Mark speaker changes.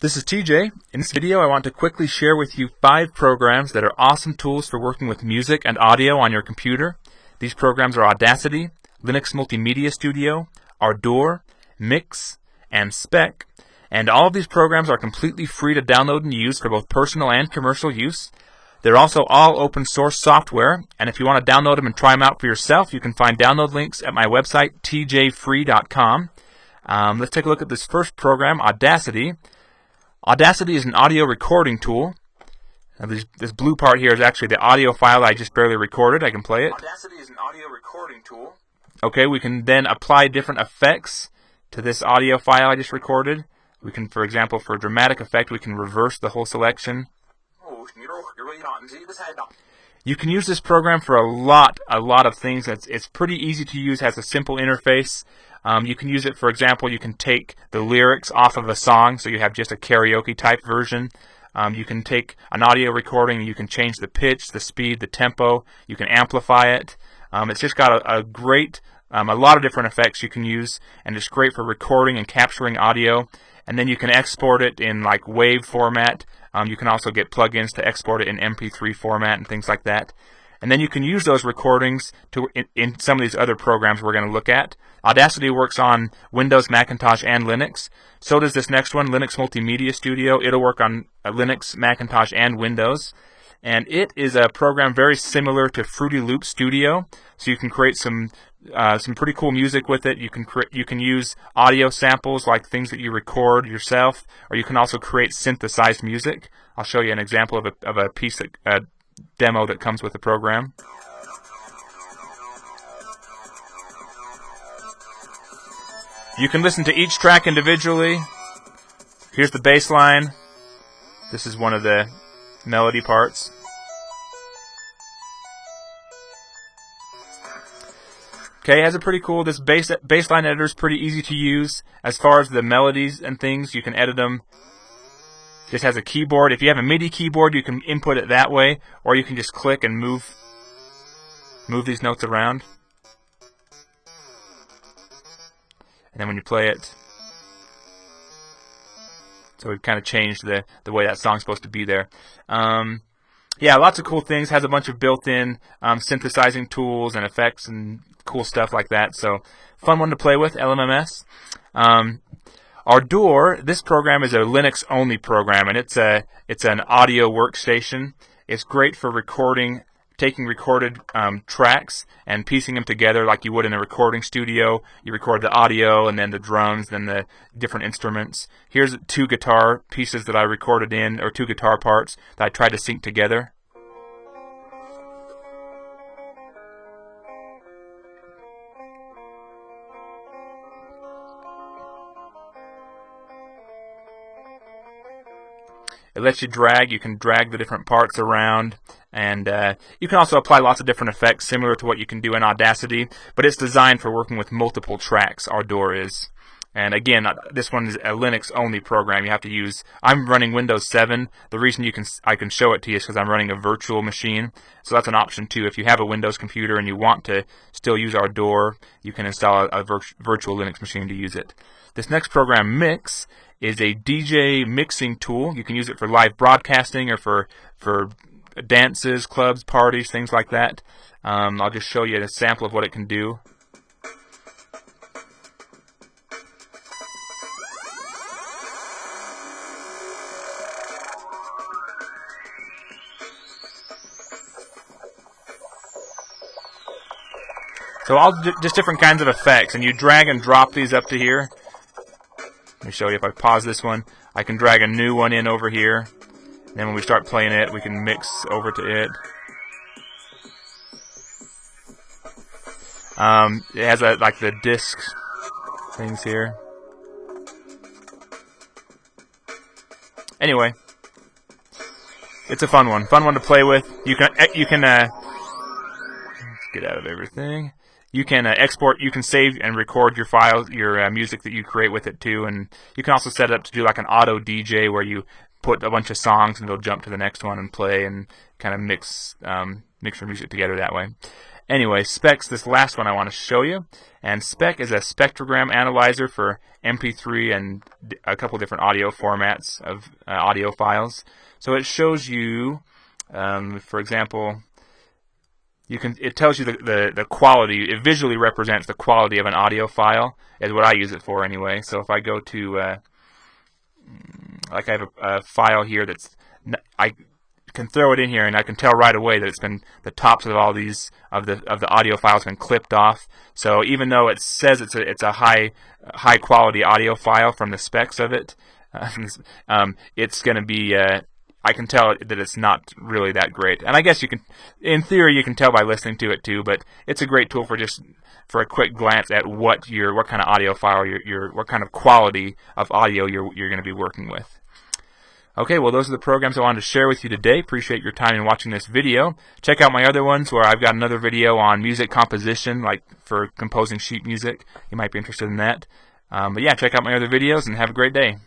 Speaker 1: This is TJ. In this video I want to quickly share with you 5 programs that are awesome tools for working with music and audio on your computer. These programs are Audacity, Linux Multimedia Studio, Ardour, Mix, and Spec. And all of these programs are completely free to download and use for both personal and commercial use. They're also all open source software, and if you want to download them and try them out for yourself, you can find download links at my website, tjfree.com. Let's take a look at this first program, Audacity. Audacity is an audio recording tool. Now this blue part here is actually the audio file I just barely recorded. I can play it. Audacity is an audio recording tool. Okay, we can then apply different effects to this audio file I just recorded. We can, for example, for a dramatic effect, we can reverse the whole selection. You can use this program for a lot of things. It's pretty easy to use, has a simple interface. You can use it, for example, you can take the lyrics off of a song, so you have just a karaoke type version. You can take an audio recording, you can change the pitch, the speed, the tempo, you can amplify it. It's just got a lot of different effects you can use, and it's great for recording and capturing audio. And then you can export it in like WAV format. You can also get plugins to export it in MP3 format and things like that. And then you can use those recordings in some of these other programs we're going to look at. Audacity works on Windows, Macintosh, and Linux. So does this next one, Linux Multimedia Studio. It'll work on Linux, Macintosh, and Windows. And it is a program very similar to Fruity Loop Studio. So you can create some pretty cool music with it. You can use audio samples like things that you record yourself, or you can also create synthesized music. I'll show you an example of a piece that demo that comes with the program. You can listen to each track individually. Here's the bass line. This is one of the melody parts. Okay, it has a pretty cool, this bassline editor is pretty easy to use. As far as the melodies and things, you can edit them. This has a keyboard. If you have a MIDI keyboard, you can input it that way, or you can just click and move these notes around. And then when you play it, so we've kind of changed the way that song's supposed to be there. Yeah, lots of cool things. Has a bunch of built-in synthesizing tools and effects and cool stuff like that. So, fun one to play with, LMMS. Ardour, this program is a Linux-only program, and it's an audio workstation. It's great for taking recorded tracks and piecing them together like you would in a recording studio. You record the audio and then the drums, then the different instruments. Here's 2 guitar pieces that I recorded in, or 2 guitar parts that I tried to sync together. It lets you drag. You can drag the different parts around, and you can also apply lots of different effects similar to what you can do in Audacity, but it's designed for working with multiple tracks, Ardour is. And again, this one is a Linux-only program. You have to use, I'm running Windows 7. The reason I can show it to you is because I'm running a virtual machine, so that's an option too. If you have a Windows computer and you want to still use Ardour, you can install a virtual Linux machine to use it. This next program, Mix, is a DJ mixing tool. You can use it for live broadcasting or for dances, clubs, parties, things like that. I'll just show you a sample of what it can do. So just different kinds of effects, and you drag and drop these up to here. Let me show you. If I pause this one, I can drag a new one in over here. And then when we start playing it, we can mix over to it. It has like the disc things here. Anyway, it's a fun one to play with. You can let's get out of everything. You can export, you can save and record your files, your music that you create with it too, and you can also set it up to do like an auto DJ where you put a bunch of songs and it'll jump to the next one and play and kind of mix your music together that way. Anyway, Spec's this last one I want to show you. And Spec is a spectrogram analyzer for MP3 and a couple different audio formats of audio files. So it shows you, for example, it tells you the quality. It visually represents the quality of an audio file, is what I use it for anyway. So if I go to, like I have a file here that's, I can throw it in here and I can tell right away that it's been, the tops of all these of the audio files been clipped off. So even though it says it's a high quality audio file from the specs of it, it's going to be I can tell that it's not really that great. And I guess you can, in theory, you can tell by listening to it too. But it's a great tool for a quick glance at what kind of audio file what kind of quality of audio you're going to be working with. Okay, well, those are the programs I wanted to share with you today. Appreciate your time in watching this video. Check out my other ones where I've got another video on music composition, like for composing sheet music. You might be interested in that. But yeah, check out my other videos and have a great day.